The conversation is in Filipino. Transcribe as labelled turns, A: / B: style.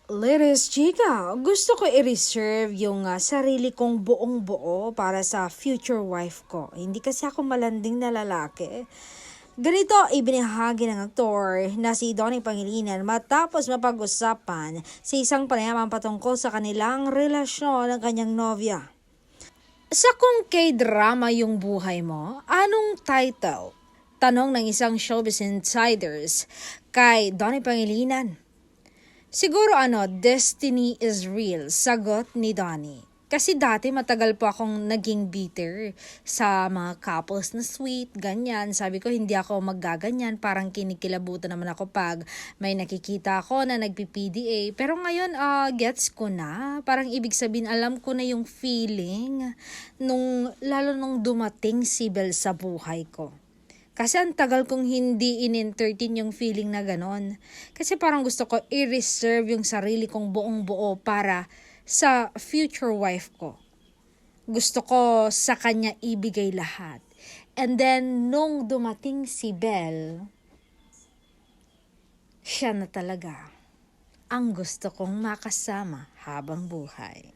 A: Ladies, chika, gusto ko i-reserve yung sarili kong buong buo para sa future wife ko. Hindi kasi ako malanding na lalaki. Ganito ibinahagi ng aktor na si Donnie Pangilinan matapos mapag-usapan sa isang panayaman patungkol sa kanilang relasyon ng kanyang nobya. Sa kung K-drama yung buhay mo, anong title? Tanong ng isang showbiz insiders kay Donnie Pangilinan. Siguro Destiny is real, sagot ni Donnie. Kasi dati matagal po akong naging bitter sa mga couples na sweet, ganyan. Sabi ko hindi ako maggaganyan, parang kinikilabutan naman ako pag may nakikita ako na nagpi-PDA. Pero ngayon, gets ko na. Parang ibig sabihin, alam ko na yung feeling lalo nung dumating si Bel sa buhay ko. Kasi ang tagal kong hindi in-entertain yung feeling na ganon. Kasi parang gusto ko i-reserve yung sarili kong buong buo para sa future wife ko. Gusto ko sa kanya ibigay lahat. And then, nung dumating si Belle, siya na talaga ang gusto kong makasama habang buhay.